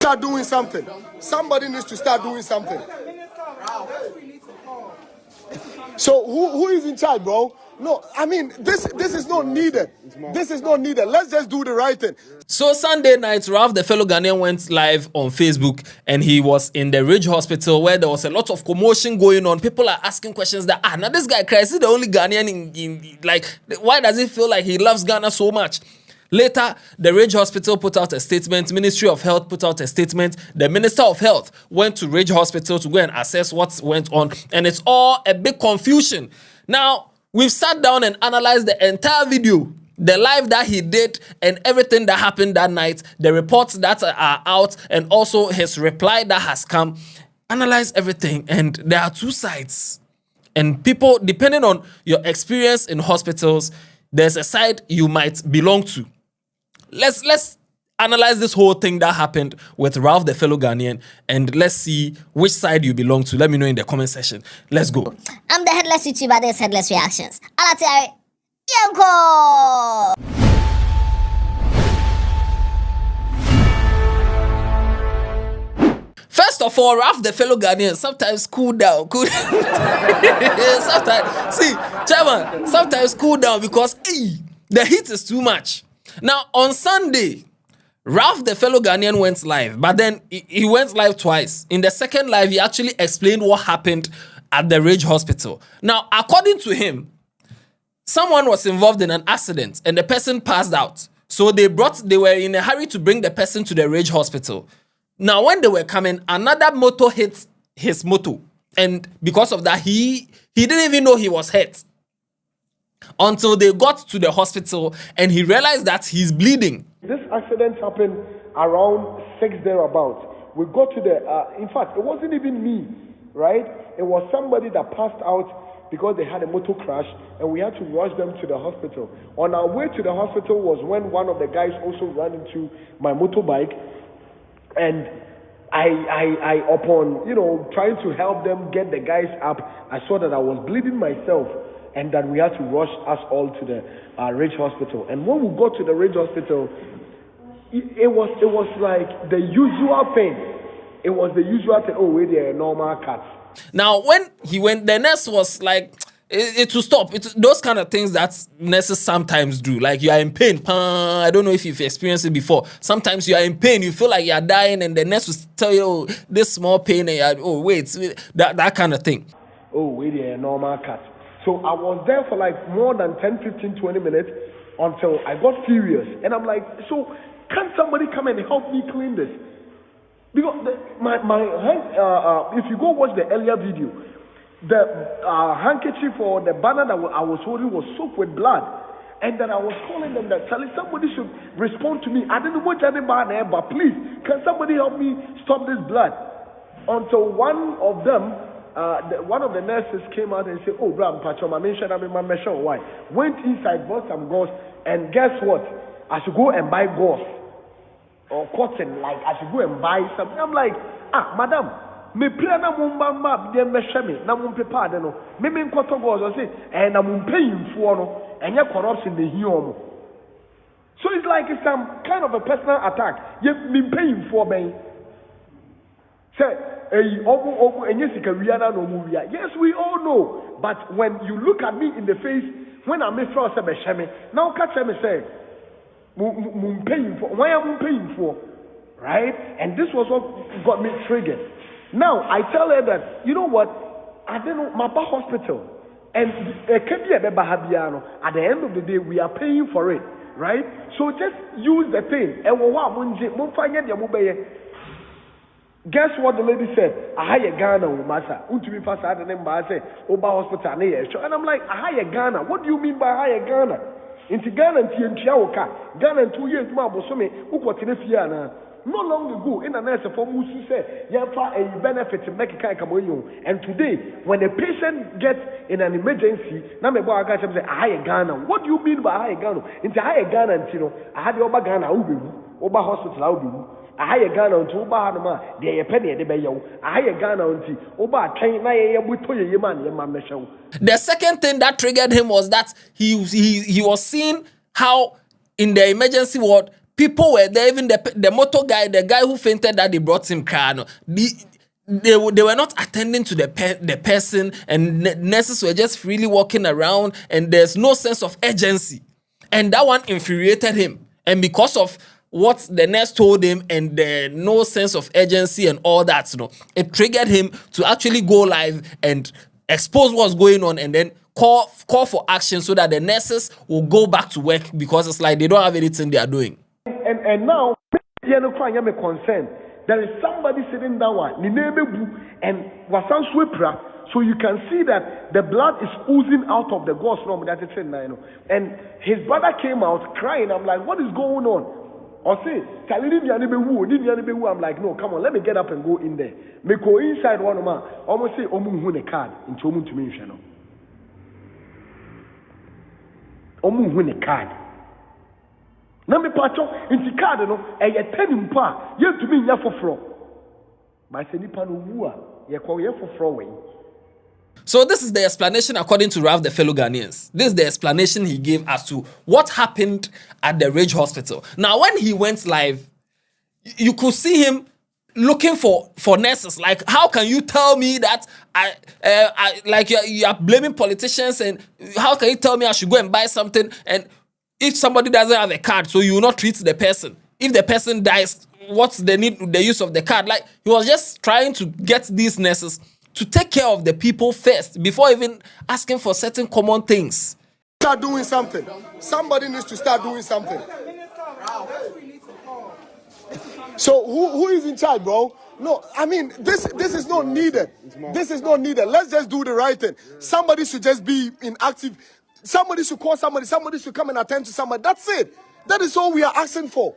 start doing something. Somebody needs to start doing something. So who is in charge, bro? No, I mean, this is not needed. This is not needed. Let's just do the right thing. So Sunday night, Ralph, the fellow Ghanaian, went live on Facebook, and he was in the Ridge Hospital where there was a lot of commotion going on. People are asking questions that, now this guy, Christ, is the only Ghanaian in like, why does it feel like he loves Ghana so much? Later, the Ridge Hospital put out a statement. Ministry of Health put out a statement. The Minister of Health went to Ridge Hospital to go and assess what went on. And it's all a big confusion. Now, we've sat down and analyzed the entire video, the live that he did and everything that happened that night, the reports that are out, and also his reply that has come. Analyze everything, and there are two sides. And people, depending on your experience in hospitals, there's a side you might belong to. Let's analyze this whole thing that happened with Ralph, the fellow Ghanaian, and let's see which side you belong to. Let me know in the comment section. Let's go. I'm the Headless YouTuber. This Headless Reactions. Alatari, Yanko. First of all, Ralph, the fellow Ghanaian, sometimes cool down. Sometimes, see, Chairman, sometimes cool down because the heat is too much. Now, on Sunday, Ralph, the fellow Ghanaian, went live, but then he went live twice. In the second live, he actually explained what happened at the Ridge Hospital. Now, according to him, someone was involved in an accident and the person passed out. So they were in a hurry to bring the person to the Ridge Hospital. Now, when they were coming, another motor hit his motor. And because of that, he didn't even know he was hurt until they got to the hospital and he realized that he's bleeding. This accident happened around 6 thereabouts. We got to the, in fact, it wasn't even me, right? It was somebody that passed out because they had a motor crash and we had to rush them to the hospital. On our way to the hospital was when one of the guys also ran into my motorbike, and I upon, trying to help them get the guys up, I saw that I was bleeding myself and that we had to rush us all to the Ridge Hospital. And when we got to the Ridge Hospital, it was like the usual thing. It was the usual thing. Oh, wait, they're normal cats. Now, when he went, the nurse was like, it will stop. Those kind of things that nurses sometimes do. Like you are in pain. I don't know if you've experienced it before. Sometimes you are in pain. You feel like you are dying and the nurse will tell you, oh, this small pain. And wait, that kind of thing. Oh, wait, they're normal cats. So I was there for like more than 10, 15, 20 minutes until I got furious. And I'm like, so can somebody come and help me clean this? Because my hand, if you go watch the earlier video, the handkerchief or the banner that I was holding was soaked with blood. And then I was calling them that somebody should respond to me. I didn't watch any banner, but please, can somebody help me stop this blood? Until one of them, one of the nurses came out and said, oh, Bram, Pacho, my mention, why? Went inside, bought some gauze, and guess what? I should go and buy gauze or cotton, like I should go and buy something. I'm like, madam, me pray na mumba de meshame na mum prepare no me nkoto gauze say and na mum paying for no enye corruption dey here omo. So it's like it's some kind of a personal attack. You me paying for ben. Say yes, we all know. But when you look at me in the face, when I'm now catch me say, why am I paying for? Right? And this was what got me triggered. Now I tell her that, you know what? I don't know, my hospital. And at the end of the day, we are paying for it. Right? So just use the thing. Guess what the lady said? Ahaya Ghana, Masa. Untumi Fasa the name by say, Oba Hospital. And I'm like, Ahaya Ghana. What do you mean by Ahaya Ghana? Into Ghana and Tiaoka. Ghana 2 years, Mabosome, Ukwatinesiana. No long ago, in an answer for Musu said, Yafa a benefit to make a kaikamoyo. And today, when a patient gets in an emergency, Namebo Agacha say, Ahaya Ghana. What do you mean by Ahaya Ghana? Into Ahaya Ghana and Tino, I had the Oba Ghana, Oba Hospital, Aubu. Ahaya Ghana until Oba Hanama, the penny de Bayo. Ahaya Ghana until Oba train na Butoya Yaman Yaman. The second thing that triggered him was that he was seeing how in the emergency ward people were there, even the motor guy, the guy who fainted that they brought him car. They were not attending to the person, and nurses were just freely walking around, and there's no sense of urgency. And that one infuriated him. And because of what the nurse told him and the no sense of urgency and all that, it triggered him to actually go live and expose what's going on, and then call for action so that the nurses will go back to work, because it's like they don't have anything they are doing. And now, I'm concerned. There is somebody sitting down, and so you can see that the blood is oozing out of the ghost room. That is it, and his brother came out crying. I'm like, what is going on? Or say, I'm like, no, come on, let me get up and go in there. Me go inside one man. Almost say, a card into to me, a card. Na me pacho inti card no e ye tanim pa ye tumi nya foforo ba se nipa no wu a ye kwa ye foforo we. So this is the explanation according to Ralph the Fellow Ghanaians. This is the explanation he gave as to what happened at the Ridge Hospital. Now when he went live, you could see him looking for nurses. Like, how can you tell me that I like you are blaming politicians, and how can you tell me I should go and buy something, and if somebody doesn't have a card, so you will not treat the person. If the person dies, what's the use of the card? Like, he was just trying to get these nurses to take care of the people first before even asking for certain common things. Start doing something. Somebody needs to start doing something. So who is in charge, bro? No, I mean, this is not needed. This is not needed. Let's just do the right thing. Somebody should just be inactive. Somebody should call somebody. Somebody should come and attend to somebody. That's it. That is all we are asking for.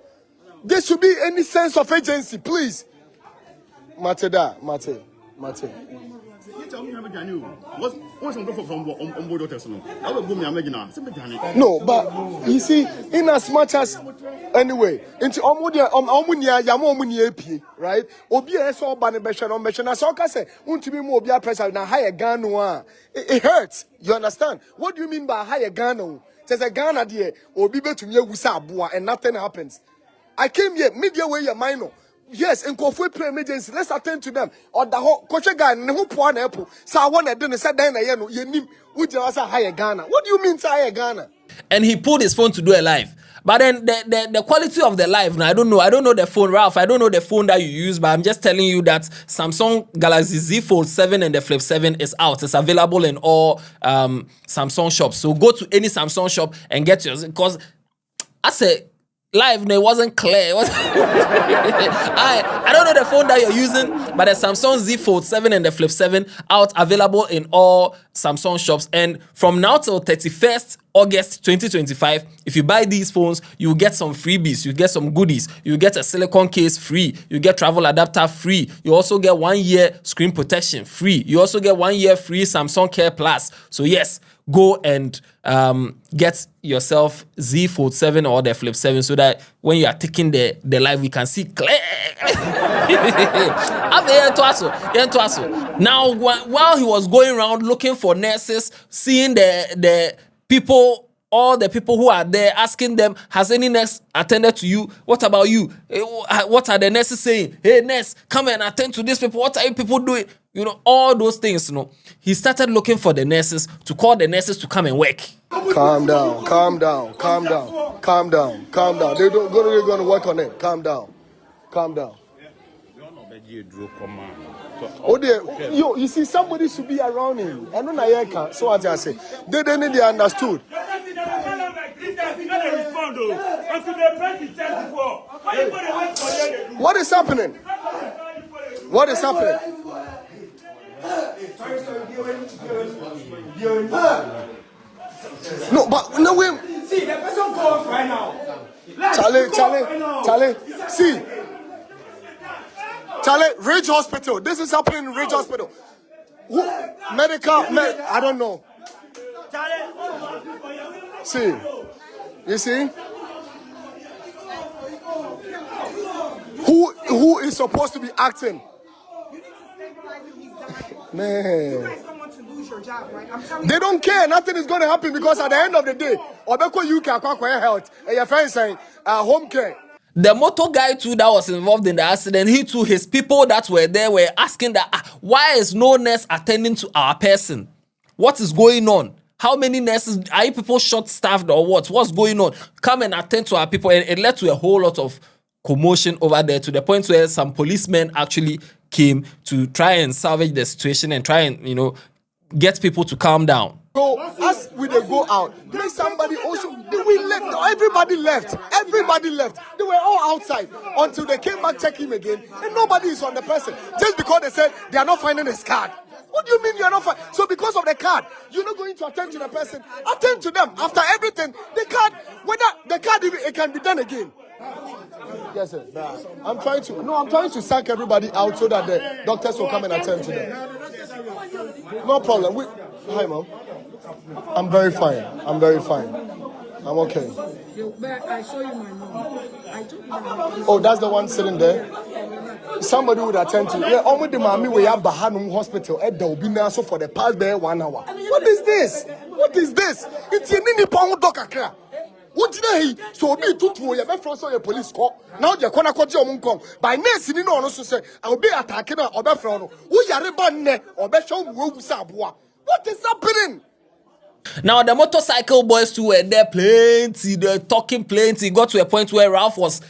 There should be any sense of agency, please. Mate. No, but you see, in as much as anyway, into right? Obia so ban so can say, want to be more obia pressure na higher gun. It hurts. You understand? What do you mean by higher gun? There's a Ghana there, or be to me and nothing happens. I came here, media way your minor. Yes, in Kofu pre emergency, let's attend to them. Or the whole coach guy, no point apple. So I want to do the said then you need which was a higher Ghana. What do you mean higher Ghana? And he pulled his phone to do a live. But then the quality of the live, now I don't know the phone, Ralph. I don't know the phone that you use, but I'm just telling you that Samsung Galaxy Z Fold 7 and the Flip 7 is out. It's available in all Samsung shops. So go to any Samsung shop and get yours. Because I say live, no, it wasn't clear. I don't know the phone that you're using, but the Samsung Z Fold 7 and the Flip 7 out, available in all Samsung shops. And from now till 31st August 2025, if you buy these phones, you get some freebies, you get some goodies, you get a silicone case free, you get travel adapter free, you also get 1 year screen protection free, you also get 1 year free Samsung Care Plus. So yes, go and get yourself Z Fold 7 or the Flip 7 so that when you are taking the live, we can see clear. Now, while he was going around looking for nurses, seeing the people, all the people who are there, asking them, has any nurse attended to you? What about you? What are the nurses saying? Hey, nurse, come and attend to these people. What are you people doing? You know, all those things, you know. He started looking for the nurses, to call the nurses to come and work. Calm down. They're going to work on it. Calm down. Oh dear, you see, somebody should be around him. I don't know, so what I say. They understood. What is happening? No, but no way. See, the person calls right now. Charlie. See. Charlie, Ridge Hospital. This is happening in Ridge Hospital. I don't know. See. You see? Who is supposed to be acting? Man. They don't care. Nothing is going to happen because at the end of the day, Obeko UK Health and your friends saying home care. The motor guy too that was involved in the accident, he too, his people that were there were asking that, why is no nurse attending to our person? What is going on? How many nurses, are you people short-staffed or what? What's going on? Come and attend to our people. And it led to a whole lot of commotion over there, to the point where some policemen actually came to try and salvage the situation and try and, get people to calm down. So as we they go out, please somebody also, we left, everybody left. They were all outside until they came back, check him again, and nobody is on the person. Just because they said they are not finding his card. What do you mean you are not finding? So because of the card, you're not going to attend to the person. Attend to them. After everything, the card, whether the card, it can be done again. Yes, sir. I'm trying to sack everybody out so that the doctors will come and attend to them. No problem. Hi, Mom. I'm very fine. I'm okay. I saw you, my mom. I told you. Oh, that's the one sitting there? Somebody would attend to. Yeah, only the mommy we have Bahanum Hospital at the Obina so for the past there 1 hour. What is this? It's a nini pound doctor. What did he? So be to your best your police call. Now you're gonna call your mum by nursing in on also say I'll be attacking or Befrono. Who Yariban or Besham Sabua. What is happening? Now the motorcycle boys too were there plenty, they're talking plenty. It got to a point where Ralph was,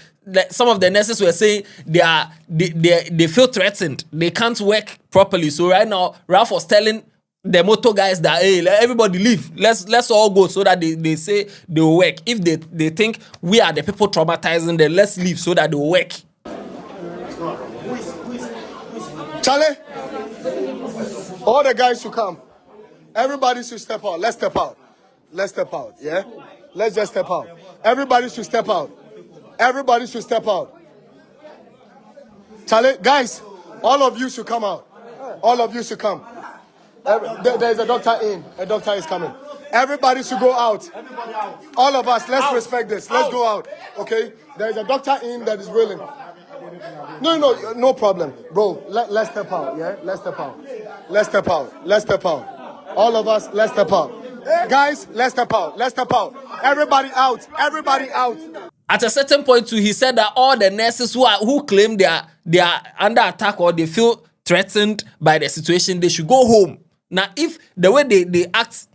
some of the nurses were saying they feel threatened. They can't work properly. So right now Ralph was telling the motor guys that, hey, let everybody leave. Let's all go, so that they say they will work. If they think we are the people traumatizing them, let's leave so that they will work. Charlie, all the guys should come. Everybody should step out. Let's step out. Yeah? Let's just step out. Everybody should step out. Charlie, guys, all of you should come out. There's a doctor in. A doctor is coming. Everybody should go out. All of us, let's respect this. Let's go out. Okay? There's a doctor in that is willing. No problem. Bro, let's step out. Yeah? Let's step out. All of us, let's step out. Guys, let's step out. Everybody out. At a certain point too, he said that all the nurses who claim they are under attack or they feel threatened by the situation, they should go home. Now, if the way they act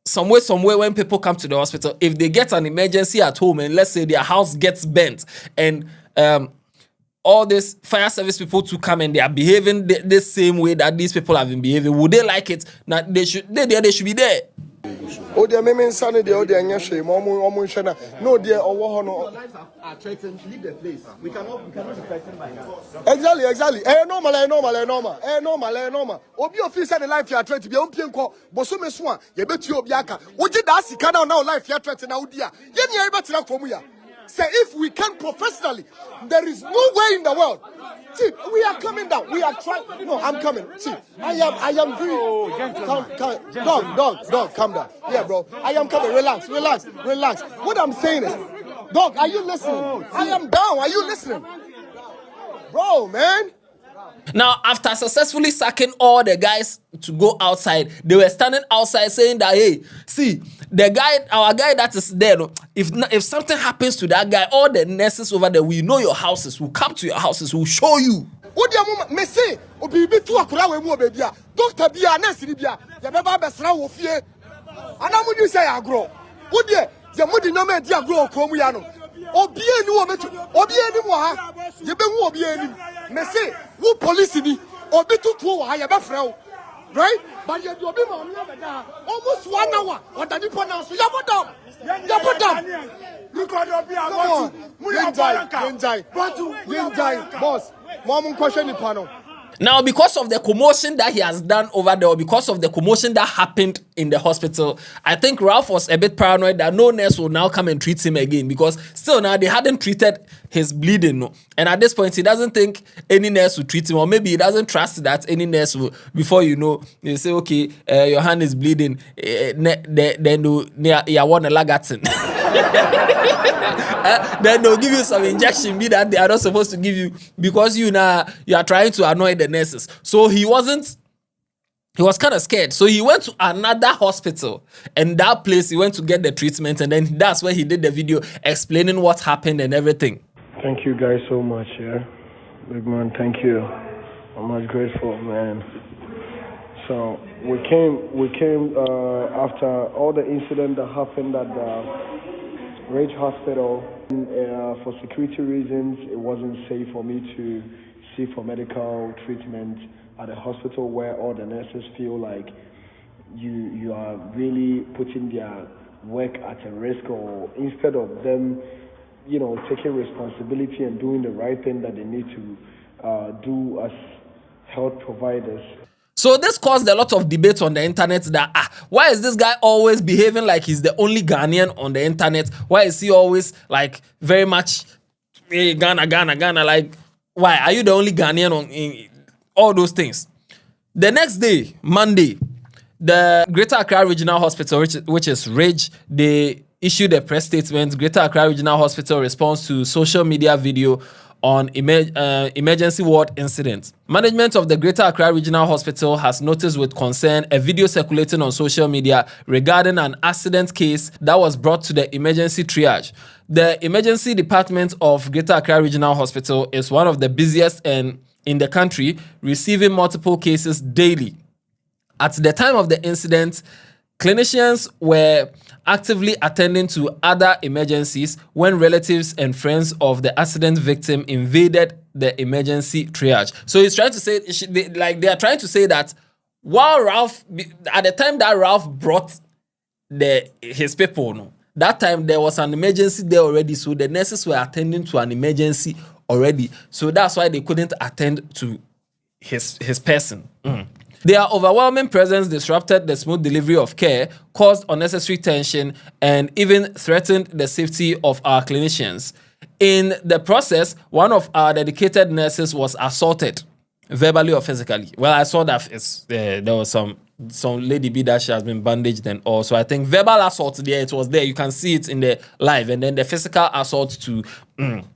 somewhere when people come to the hospital, if they get an emergency at home and let's say their house gets burnt and all these fire service people to come and they are behaving the same way that these people have been behaving, would they like it? Now they should be there. Oh, they may mean Sunday, oh, they are no, dear, or no. Lives are threatened. Leave the place. We cannot be threatened by that. Exactly. Normal. Obi officer the life you are threatened. Be on pienko. Bosume swan. You bet you obiaka. Oji da sika now life you are threatened now dia. Yemi eba tina komuya. Say if we can professionally, there is no way in the world. See, we are coming down. We are trying. No, I'm coming. See, I am doing. Dog, calm down. Yeah, bro. I am coming. Relax. What I'm saying is, dog, are you listening? I am down. Are you listening? Bro, man. Now, after successfully sacking all the guys to go outside, they were standing outside saying that, hey, see, our guy that is there, if something happens to that guy, all the nurses over there, we know your houses, we'll come to your houses, we'll show you. What do you mean? Say, Obi to akura we mu baby. Doctor bia, nurse bia, ya beba besra wo fie. Anamu you say agro. What dey? Ya mudi no me di agro okrom ya no. Obi eni wo betu. Obi eni mo ha. Ye be hu obi eni. Me say, wo police ni. Obi tutu wo ha ya be frɛ wo. Right? But you do obi ma on be da. Almost 1 hour. What did you pronounce? Ya bodam. Look at obi agbo. Mu ya baraka. Boss. Mom question the panel. Now, because of the commotion that he has done over there, or because of the commotion that happened in the hospital, I think Ralph was a bit paranoid that no nurse will now come and treat him again, because still now they hadn't treated his bleeding. No? And at this point, he doesn't think any nurse will treat him, or maybe he doesn't trust that any nurse will, before you know, they say, okay, your hand is bleeding, then you want a lagatin. Then they'll give you some injection that they are not supposed to give you, because you are trying to annoy the nurses. So he was kind of scared. So he went to another hospital, and that place he went to get the treatment, and then that's where he did the video explaining what happened and everything. Thank you guys so much, yeah. Big man, thank you. I'm much grateful, man. So we came after all the incident that happened at the Ridge Hospital. For security reasons, it wasn't safe for me to seek for medical treatment at a hospital where all the nurses feel like you are really putting their work at a risk, or instead of them, taking responsibility and doing the right thing that they need to do as health providers. So this caused a lot of debate on the internet that why is this guy always behaving like he's the only Ghanaian on the internet? Why is he always like very much Ghana? Like, why are you the only Ghanaian on in all those things? The next day, Monday, the Greater Accra Regional Hospital, which is RIG, they issued a press statement. Greater Accra Regional Hospital responds to social media video on emergency ward incident. Management of the Greater Accra Regional Hospital has noticed with concern a video circulating on social media regarding an accident case that was brought to the emergency triage. The emergency department of Greater Accra Regional Hospital is one of the busiest in the country, receiving multiple cases daily. At the time of the incident, clinicians were actively attending to other emergencies when relatives and friends of the accident victim invaded the emergency triage. So he's trying to say, they are trying to say that while at the time that Ralph brought his people, that time there was an emergency there already, so the nurses were attending to an emergency already. So that's why they couldn't attend to his person. Their overwhelming presence disrupted the smooth delivery of care, caused unnecessary tension, and even threatened the safety of our clinicians. In the process, one of our dedicated nurses was assaulted, verbally or physically. Well, I saw that there was some lady B that she has been bandaged and all. So I think verbal assault there, it was there. You can see it in the live. And then the physical assault too.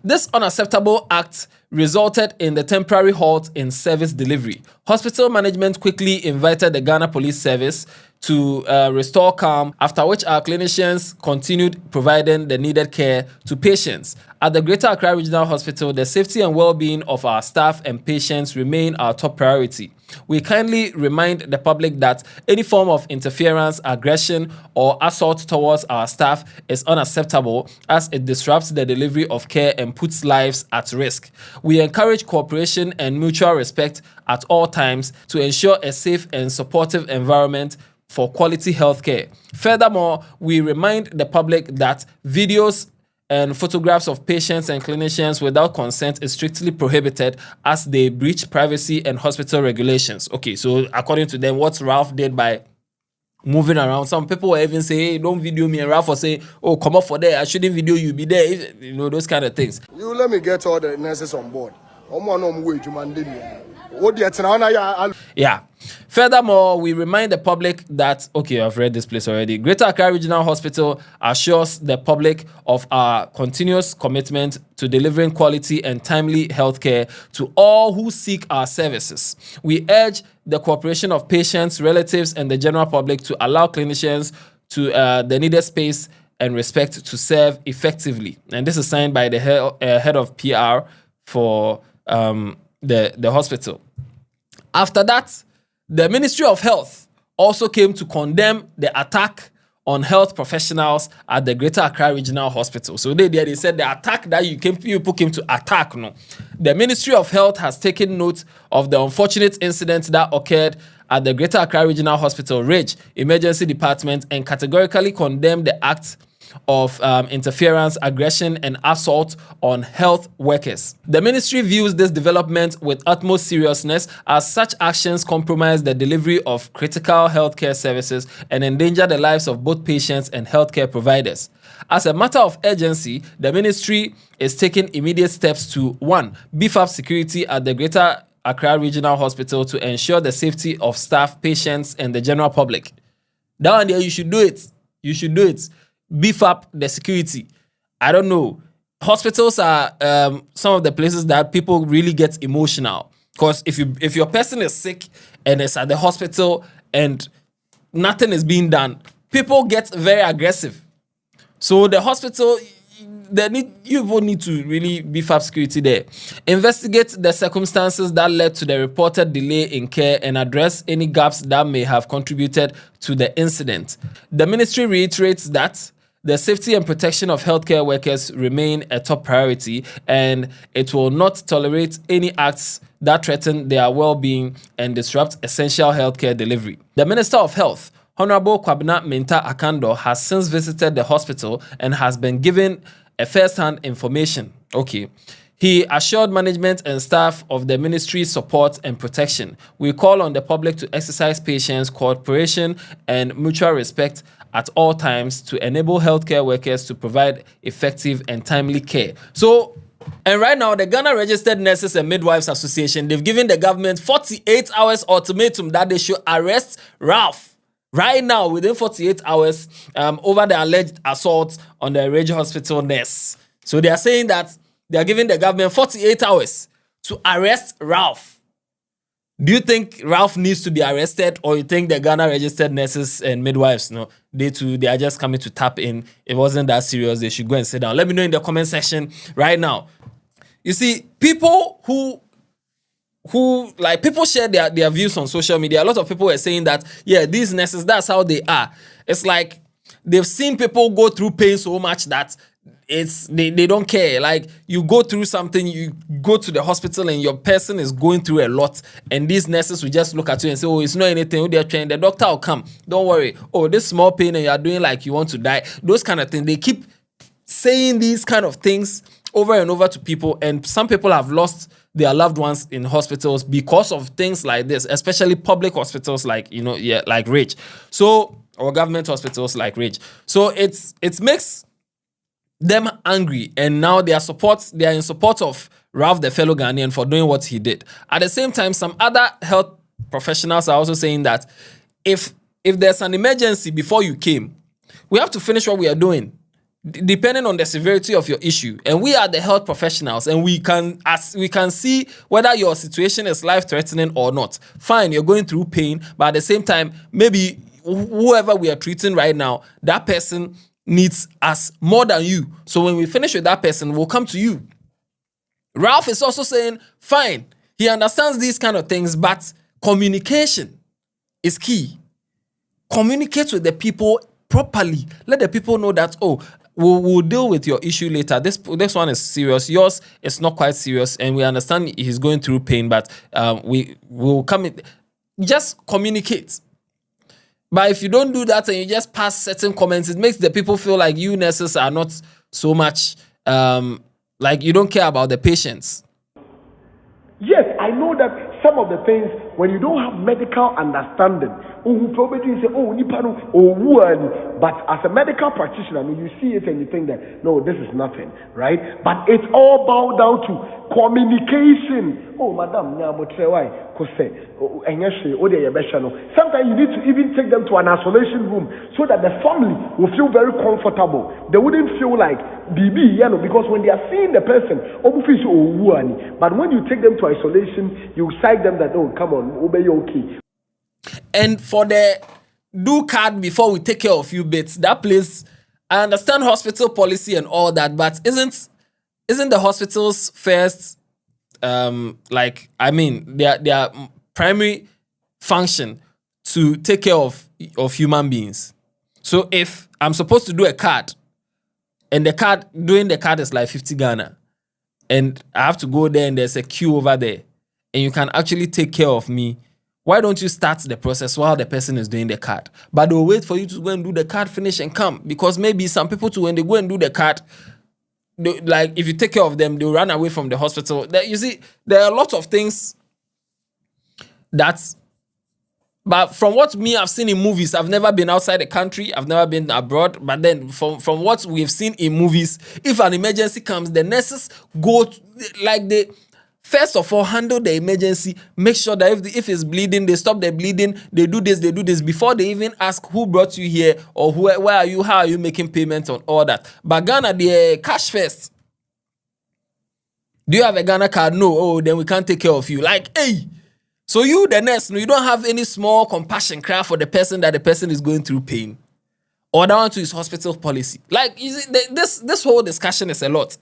This unacceptable act resulted in the temporary halt in service delivery. Hospital management quickly invited the Ghana Police Service to restore calm, after which our clinicians continued providing the needed care to patients. At the Greater Accra Regional Hospital, the safety and well-being of our staff and patients remain our top priority. We kindly remind the public that any form of interference, aggression, or assault towards our staff is unacceptable, as it disrupts the delivery of care and puts lives at risk. We encourage cooperation and mutual respect at all times to ensure a safe and supportive environment for quality healthcare. Furthermore, we remind the public that videos and photographs of patients and clinicians without consent is strictly prohibited, as they breach privacy and hospital regulations. Okay, so according to them, what Ralph did by moving around, some people were even saying, hey, don't video me, and Ralph was saying, oh, come up for there, I shouldn't video you, be there, those kind of things. You let me get all the nurses on board. Yeah. Furthermore, we remind the public that, okay, I've read this place already. Greater Accra Regional Hospital assures the public of our continuous commitment to delivering quality and timely healthcare to all who seek our services. We urge the cooperation of patients, relatives, and the general public to allow clinicians to the needed space and respect to serve effectively. And this is signed by the head of PR for the hospital. After that, the Ministry of Health also came to condemn the attack on health professionals at the Greater Accra Regional Hospital. So they said the attack that you people came to attack. No, the Ministry of Health has taken note of the unfortunate incident that occurred at the Greater Accra Regional Hospital RIG Emergency Department and categorically condemned the act of interference, aggression, and assault on health workers. The ministry views this development with utmost seriousness, as such actions compromise the delivery of critical healthcare services and endanger the lives of both patients and healthcare providers. As a matter of urgency, the ministry is taking immediate steps to 1. Beef up security at the Greater Accra Regional Hospital to ensure the safety of staff, patients, and the general public. That one there, you should do it. You should do it. Beef up the security. I don't know. Hospitals are some of the places that people really get emotional, because if your person is sick and it's at the hospital and nothing is being done, people get very aggressive. So the hospital, you will need to really beef up security there. Investigate the circumstances that led to the reported delay in care and address any gaps that may have contributed to the incident. The ministry reiterates that the safety and protection of healthcare workers remain a top priority, and it will not tolerate any acts that threaten their well-being and disrupt essential healthcare delivery. The Minister of Health, Honorable Kwabena Mintah Akando, has since visited the hospital and has been given a first-hand information. Okay. He assured management and staff of the ministry's support and protection. We call on the public to exercise patience, cooperation, and mutual respect at all times to enable healthcare workers to provide effective and timely care. So, and right now, the Ghana Registered Nurses and Midwives Association, they've given the government 48 hours ultimatum that they should arrest Ralph right now within 48 hours over the alleged assault on the Rage Hospital nurse. So they are saying that they are giving the government 48 hours to arrest Ralph. Do you think Ralph needs to be arrested, or you think the Ghana Registered Nurses and Midwives, no, they are just coming to tap in? It wasn't that serious. They should go and sit down. Let me know in the comment section right now. You see, people who people share their views on social media. A lot of people were saying that, yeah, these nurses, that's how they are. It's like they've seen people go through pain so much that they don't care. Like, you go through something, you go to the hospital and your person is going through a lot, and these nurses will just look at you and say, oh, it's not anything, they're trying, the doctor will come, don't worry, oh, this small pain and you're doing like you want to die. Those kind of things. They keep saying these kind of things over and over to people, and some people have lost their loved ones in hospitals because of things like this, especially public hospitals like, like Rage. So, or government hospitals like Rage. So it makes them angry, and now they are in support of Ralph, the fellow Ghanaian, for doing what he did. At the same time, some other health professionals are also saying that if there's an emergency before you came, we have to finish what we are doing, depending on the severity of your issue. And we are the health professionals, and we can see whether your situation is life-threatening or not. Fine, you're going through pain, but at the same time, maybe whoever we are treating right now, that person needs us more than you. So when we finish with that person, we'll come to you. Ralph is also saying, fine, he understands these kind of things, but communication is key. Communicate with the people properly. Let the people know that, oh, we'll deal with your issue later. This one is serious. Yours is not quite serious, and we understand he's going through pain, but we will come in. Just communicate. But if you don't do that and you just pass certain comments, it makes the people feel like you nurses are not so much, like you don't care about the patients. Yes, I know that some of the things, when you don't have medical understanding, probably say, but as a medical practitioner, you see it and you think that, no, this is nothing, right? But it's all bound down to communication. Oh, madam, sometimes you need to even take them to an isolation room so that the family will feel very comfortable. They wouldn't feel like BB, because when they are seeing the person, but when you take them to isolation, you psych them that, oh, come on, obey, okay. And for the do card before we take care of you bits, that place, I understand hospital policy and all that, but isn't the hospital's first, their primary function to take care of human beings? So if I'm supposed to do a card, and doing the card is like 50 Ghana, and I have to go there and there's a queue over there, and you can actually take care of me, why don't you start the process while the person is doing the card? But they'll wait for you to go and do the card, finish and come. Because maybe some people too, when they go and do the card, if you take care of them, they'll run away from the hospital. You see, there are a lot of things but from what I've seen in movies, I've never been outside the country, I've never been abroad, but then from what we've seen in movies, if an emergency comes, the nurses go, first of all, handle the emergency, make sure that if it's bleeding, they stop the bleeding, they do this before they even ask who brought you here or where are you, how are you making payment on all that. But Ghana, they cash first. Do you have a Ghana card? No. Oh, then we can't take care of you. Like, hey. So you, the nurse, you don't have any small compassion cry for the person that the person is going through pain. or that one too is hospital policy. Like, you see, this whole discussion is a lot.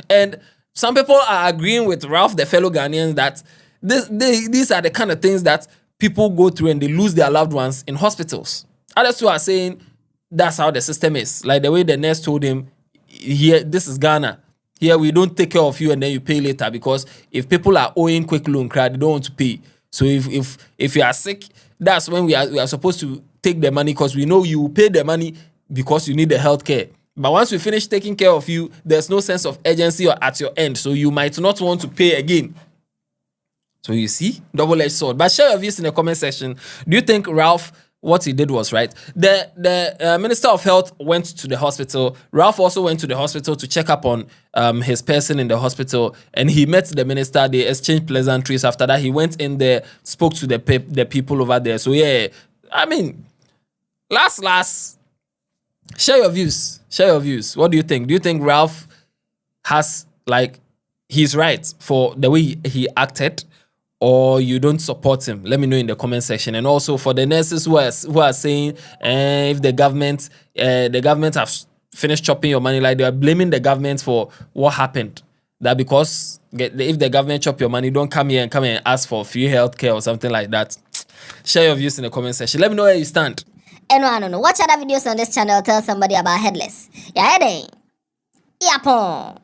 And some people are agreeing with Ralph, the fellow Ghanaians, that these are the kind of things that people go through and they lose their loved ones in hospitals. Others too are saying that's how the system is. Like the way the nurse told him, here, this is Ghana. Here, we don't take care of you and then you pay later, because if people are owing quick loan credit, they don't want to pay. So if you are sick, that's when we are supposed to take the money, because we know you will pay the money because you need the health care. But once we finish taking care of you, there's no sense of urgency or at your end. So you might not want to pay again. So you see, double-edged sword. But share your views in the comment section. Do you think Ralph, what he did was right? The Minister of Health went to the hospital. Ralph also went to the hospital to check up on his person in the hospital, and he met the minister. They exchanged pleasantries. After that, he went in there, spoke to the people over there. So yeah, I mean, last, share your views. Share your views. What do you think? Do you think Ralph has, like, he's right for the way he acted, or you don't support him? Let me know in the comment section. And also for the nurses who are saying if the government have finished chopping your money, like they are blaming the government for what happened. That because if the government chop your money, don't come here and ask for free healthcare or something like that. Share your views in the comment section. Let me know where you stand. And I don't know. Watch other videos on this channel. Tell somebody about Headless. Yeah, Yapon.